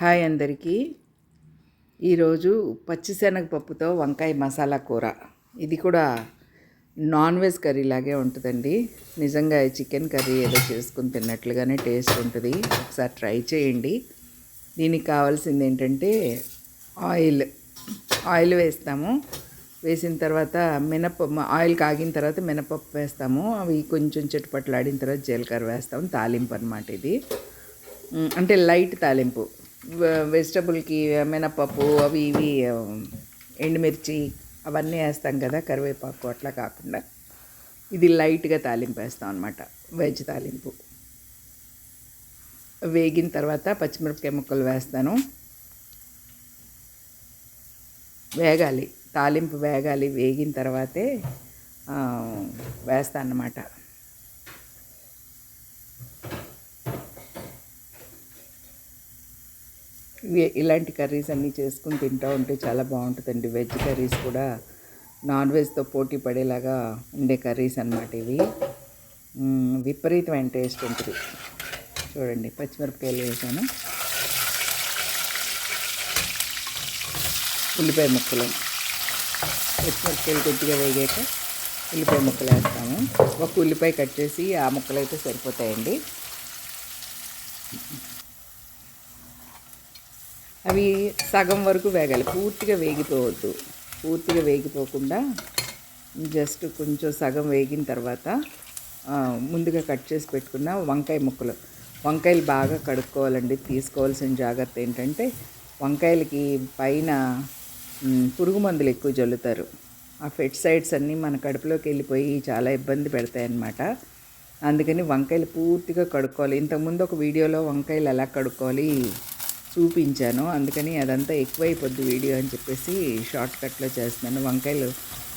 Hi అందరికీ. ఈరోజు పచ్చిశనగపప్పుతో వంకాయ మసాలా కూర. ఇది కూడా నాన్ వెజ్ కర్రీ లాగే ఉంటుందండి. నిజంగా చికెన్ కర్రీ ఏదో చేసుకుని తిన్నట్లుగానే టేస్ట్ ఉంటుంది. ఒకసారి ట్రై చేయండి. దీనికి కావాల్సింది ఏంటంటే ఆయిల్ వేస్తాము. వేసిన తర్వాత ఆయిల్ కాగిన తర్వాత మినపప్పు వేస్తాము. అవి కొంచెం చిటపట్లాడిన తర్వాత జీలకర్ర వేస్తాము. తాలింపు అన్నమాట ఇది. అంటే లైట్ తాలింపు. వెజిటబుల్కి మినపప్పు అవి ఇవి ఎండుమిర్చి అవన్నీ వేస్తాం కదా, కరివేపాకు అట్లా కాకుండా ఇది లైట్గా తాలింపు వేస్తాం అనమాట. వెజ్ తాలింపు వేగిన తర్వాత పచ్చిమిరపకాయ ముక్కలు వేస్తాను. వేగాలి, తాలింపు వేగాలి. వేగిన తర్వాతే వేస్తాను అన్నమాట. ఇలాంటి కర్రీస్ అన్నీ చేసుకుని తింటూ ఉంటే చాలా బాగుంటుందండి. వెజ్ కర్రీస్ కూడా నాన్ వెజ్తో పోటీ పడేలాగా ఉండే కర్రీస్ అన్నమాట ఇవి. విపరీతమైన టేస్ట్ ఉంటుంది. చూడండి, పచ్చిమిరపకాయలు వేసాను, ఉల్లిపాయ ముక్కలు, పచ్చిమిరపకాయలు కొద్దిగా వేగాక ఉల్లిపాయ ముక్కలు వేస్తాము. ఒక ఉల్లిపాయ కట్ చేసి ఆ ముక్కలు అయితే సరిపోతాయండి. అవి సగం వరకు వేగాలి, పూర్తిగా వేగిపోవద్దు. పూర్తిగా వేగిపోకుండా జస్ట్ కొంచెం సగం వేగిన తర్వాత ముందుగా కట్ చేసి పెట్టుకున్న వంకాయలు బాగా కడుక్కోవాలండి. తీసుకోవాల్సిన జాగ్రత్త ఏంటంటే వంకాయలకి పైన పురుగు మందులు ఎక్కువ జల్లుతారు. ఆ ఫెట్ సైడ్స్ అన్నీ మన కడుపులోకి వెళ్ళిపోయి చాలా ఇబ్బంది పెడతాయి అన్నమాట. అందుకని వంకాయలు పూర్తిగా కడుక్కోవాలి. ఇంతకుముందు ఒక వీడియోలో వంకాయలు ఎలా కడుక్కోవాలి చూపించాను, అందుకని అదంతా ఎక్కువైపోద్ది వీడియో అని చెప్పేసి షార్ట్ కట్లో చేస్తున్నాను. వంకాయలు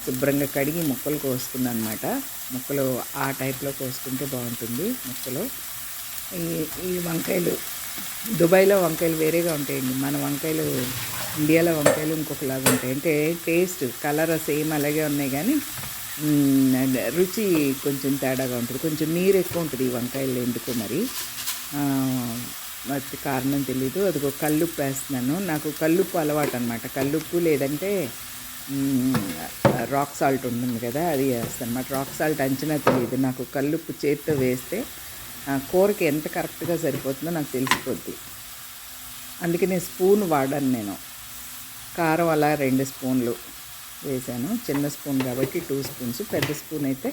శుభ్రంగా కడిగి ముక్కలు కోసుకున్నాను అనమాట. ముక్కలు ఆ టైప్లో కోసుకుంటే బాగుంటుంది. ముక్కలు ఈ వంకాయలు దుబాయ్లో వంకాయలు వేరేగా ఉంటాయండి. మన వంకాయలు ఇండియాలో వంకాయలు ఇంకొకలాగా ఉంటాయి. అంటే టేస్ట్ కలర్ సేమ్ అలాగే ఉన్నాయి, కానీ రుచి కొంచెం తేడాగా ఉంటుంది. కొంచెం నీరు ఎక్కువ ఉంటుంది ఈ వంకాయలు, ఎందుకో మరి మరి కారణం తెలీదు. అదిగో కల్లుప్పు వేస్తున్నాను. నాకు కల్లుప్పు అలవాటు అనమాట. కల్లుప్పు లేదంటే రాక్ సాల్ట్ ఉంటుంది కదా, అది వేస్తాను అన్నమాట. రాక్ సాల్ట్ అంచనా తెలియదు నాకు. కల్లుప్పు చేతితో వేస్తే కూరకి ఎంత కరెక్ట్గా సరిపోతుందో నాకు తెలిసిపోద్ది. అందుకే నేను స్పూన్ వాడాను. నేను కారం అలా 2 స్పూన్లు వేసాను. చిన్న స్పూన్ కాబట్టి 2 స్పూన్స్, పెద్ద స్పూన్ అయితే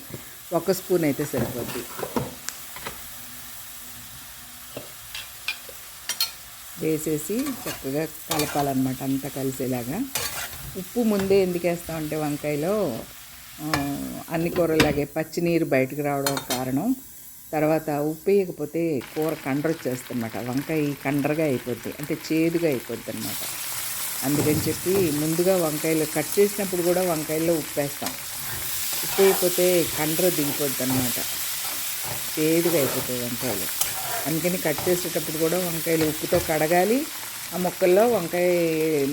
1 స్పూన్ అయితే సరిపోద్ది. వేసేసి చక్కగా కలపాలన్నమాట, అంతా కలిసేలాగా. ఉప్పు ముందే ఎందుకు వేస్తామంటే వంకాయలో అన్ని కూరలాగే పచ్చి నీరు బయటకు రావడం కారణం. తర్వాత ఉప్పు వేయకపోతే కూర కండ్ర వచ్చేస్తుందన్నమాట. వంకాయ కండ్రగా అయిపోద్ది, అంటే చేదుగా అయిపోద్ది అన్నమాట. అందుకని చెప్పి ముందుగా వంకాయలు కట్ చేసినప్పుడు కూడా వంకాయల్లో ఉప్పు వేస్తాం. ఉప్పు వేయకపోతే కండ్ర దిగిపోద్ది అన్నమాట, చేదుగా అయిపోతాయి వంకాయలు. అందుకని కట్ చేసేటప్పుడు కూడా వంకాయలు ఉప్పుతో కడగాలి. ఆ వంకాయ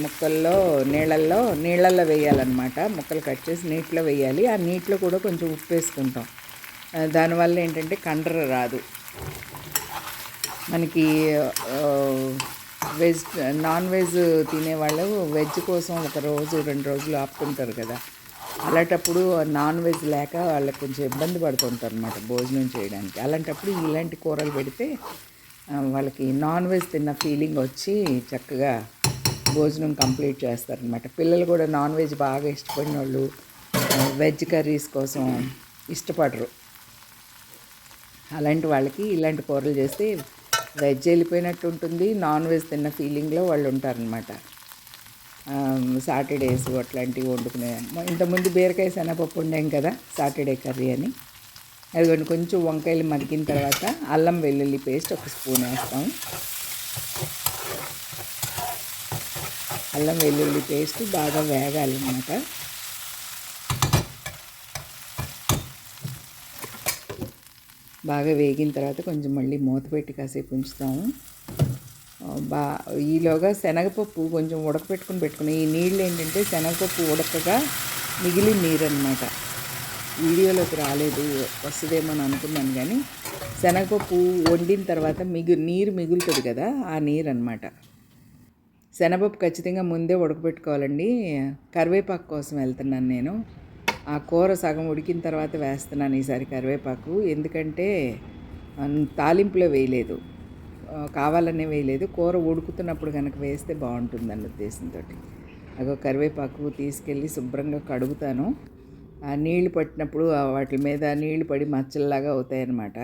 ముక్కల్లో నీళ్ళల్లో వేయాలన్నమాట. ముక్కలు కట్ చేసి నీటిలో వేయాలి. ఆ నీటిలో కూడా కొంచెం ఉప్పు వేసుకుంటాం. దానివల్ల ఏంటంటే కండ్ర రాదు మనకి. నాన్ వెజ్ తినేవాళ్ళు వెజ్ కోసం 1 రోజు 2 రోజులు ఆపుకుంటారు కదా. అలాంటప్పుడు నాన్ వెజ్ లేక వాళ్ళకి కొంచెం ఇబ్బంది పడుతుంటారు అన్నమాట భోజనం చేయడానికి. అలాంటప్పుడు ఇలాంటి కూరలు పెడితే వాళ్ళకి నాన్ వెజ్ తిన్న ఫీలింగ్ వచ్చి చక్కగా భోజనం కంప్లీట్ చేస్తారనమాట. పిల్లలు కూడా నాన్ వెజ్ బాగా ఇష్టపడిన వాళ్ళు వెజ్ కర్రీస్ కోసం ఇష్టపడరు. అలాంటి వాళ్ళకి ఇలాంటి కూరలు చేస్తే వెజ్ వెళ్ళిపోయినట్టు ఉంటుంది, నాన్ వెజ్ తిన్న ఫీలింగ్లో వాళ్ళు ఉంటారనమాట. సాటర్డేస్ అట్లాంటివి వండుకునే. ఇంతకుముందు బీరకాయ శనగపప్పు వండాం కదా సాటర్డే కర్రీ అని. అదిగోండి, కొంచెం వంకాయలు మగ్గిన తర్వాత అల్లం వెల్లుల్లి పేస్ట్ 1 స్పూన్ వేస్తాం. అల్లం వెల్లుల్లి పేస్ట్ బాగా వేగాలి అన్నమాట. బాగా వేగిన తర్వాత కొంచెం మళ్ళీ మూత పెట్టి కాసేపు ఉంచుతాము. ఈలోగా శనగపప్పు కొంచెం ఉడకపెట్టుకుని ఈ నీళ్ళు ఏంటంటే శనగపప్పు ఉడకగా మిగిలిన నీరు అన్నమాట. వీడియోలోకి రాలేదు, వస్తుందేమో అని అనుకున్నాను. కానీ శనగపప్పు వండిన తర్వాత నీరు మిగులుతుంది కదా, ఆ నీరు అనమాట. శనగపప్పు ఖచ్చితంగా ముందే ఉడకబెట్టుకోవాలండి. కరివేపాకు కోసం వెళ్తున్నాను నేను. ఆ కూర సగం ఉడికిన తర్వాత వేస్తున్నాను ఈసారి కరివేపాకు. ఎందుకంటే తాలింపులో వేయలేదు, కావాలనే వేయలేదు. కూర ఉడుకుతున్నప్పుడు కనుక వేస్తే బాగుంటుందన్న ఉద్దేశంతో అగో కరివేపాకు తీసుకెళ్ళి శుభ్రంగా కడుగుతాను. ఆ నీళ్లు పట్టినప్పుడు వాటి మీద నీళ్లు పడి మచ్చల్లాగా అవుతాయన్నమాట.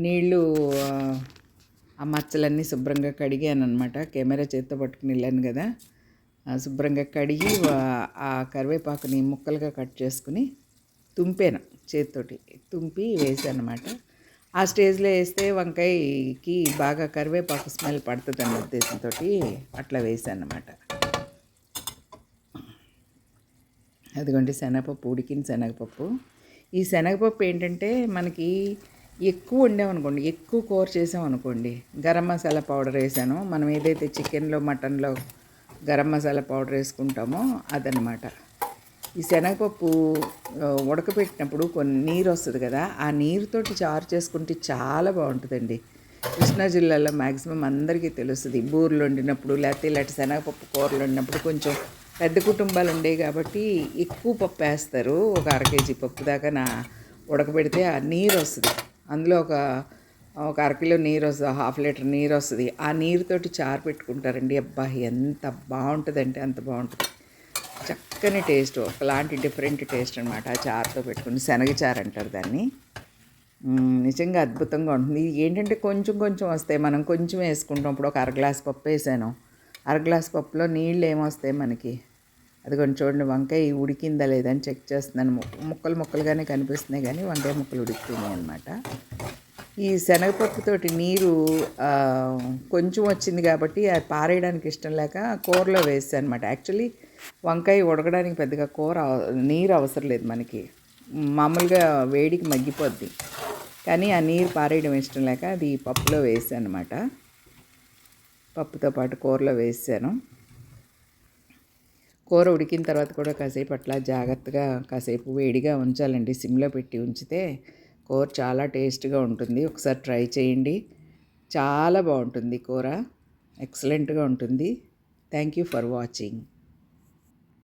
నీళ్ళు ఆ మచ్చలన్నీ శుభ్రంగా కడిగానమాట. కెమెరా చేత్తో పట్టుకుని వెళ్ళాను కదా, శుభ్రంగా కడిగి ఆ కరివేపాకుని ముక్కలుగా కట్ చేసుకుని తుంపాను, చేతితోటి తుంపి వేసాను అన్నమాట. ఆ స్టేజ్లో వేస్తే వంకాయకి బాగా కరివేపాకు స్మెల్ పడుతుందన్న ఉద్దేశంతో అట్లా వేసాను అన్నమాట. అదిగోండి శనగపప్పు, ఉడికిన శనగపప్పు. ఈ శనగపప్పు ఏంటంటే మనకి ఎక్కువ వండామనుకోండి, ఎక్కువ కూర చేసామనుకోండి, గరం మసాలా పౌడర్ వేసాను. మనం ఏదైతే చికెన్లో మటన్లో గరం మసాలా పౌడర్ వేసుకుంటామో అదనమాట. ఈ శనగపప్పు ఉడకపెట్టినప్పుడు కొన్ని నీరు వస్తుంది కదా, ఆ నీరుతోటి చారు చేసుకుంటే చాలా బాగుంటుందండి. కృష్ణా జిల్లాలో మ్యాక్సిమం అందరికీ తెలుస్తుంది. బూరెలు వండినప్పుడు లేకపోతే ఇలాంటి శనగపప్పు కూరలు వండినప్పుడు కొంచెం పెద్ద కుటుంబాలు ఉండేవి కాబట్టి ఎక్కువ పప్పు వేస్తారు. ఒక 1/2 కేజీ పప్పు దాకా ఉడకబెడితే ఆ నీరు వస్తుంది. అందులో ఒక 1/2 కిలో నీరు వస్తుంది, 1/2 లీటర్ నీరు వస్తుంది. ఆ నీరుతోటి చారు పెట్టుకుంటారండి. అబ్బా ఎంత బాగుంటుందంటే అంత బాగుంటుంది. చక్కని టేస్ట్, ఒకలాంటి డిఫరెంట్ టేస్ట్ అనమాట. ఆ చారుతో పెట్టుకుని శనగచారు అంటారు దాన్ని. నిజంగా అద్భుతంగా ఉంటుంది. ఇది ఏంటంటే కొంచెం కొంచెం వస్తాయి, మనం కొంచెం వేసుకుంటాం. ఇప్పుడు ఒక 1/2 గ్లాస్ పప్పు వేసాను, 1/2 గ్లాస్ పప్పులో నీళ్ళు ఏమొస్తాయి మనకి. అది కొంచెం చూడండి, వంకాయ ఉడికిందా లేదా అని చెక్ చేస్తున్నాను. ముక్కలు ముక్కలుగానే కనిపిస్తున్నాయి కానీ వంకాయ ముక్కలు ఉడికిపోయినాయి అనమాట. ఈ శనగపప్పుతోటి నీరు కొంచెం వచ్చింది కాబట్టి అది పారేయడానికి ఇష్టం లేక కూరలో వేసాను అనమాట. యాక్చువల్లీ వంకాయ ఉడకడానికి పెద్దగా నీరు అవసరం లేదు మనకి, మామూలుగా వేడికి మగ్గిపోద్ది. కానీ ఆ నీరు పారేయడం ఇష్టం లేక అది పప్పులో వేసాను అనమాట. పప్పుతో పాటు కూరలో వేసాను. కూర ఉడికిన తర్వాత కూడా కాసేపు అట్లా జాగ్రత్తగా కాసేపు వేడిగా ఉంచాలండి. సిమ్లో పెట్టి ఉంచితే కూర చాలా టేస్ట్గా ఉంటుంది. ఒకసారి ట్రై చేయండి, చాలా బాగుంటుంది కూర, ఎక్సలెంట్గా ఉంటుంది. Thank you for watching.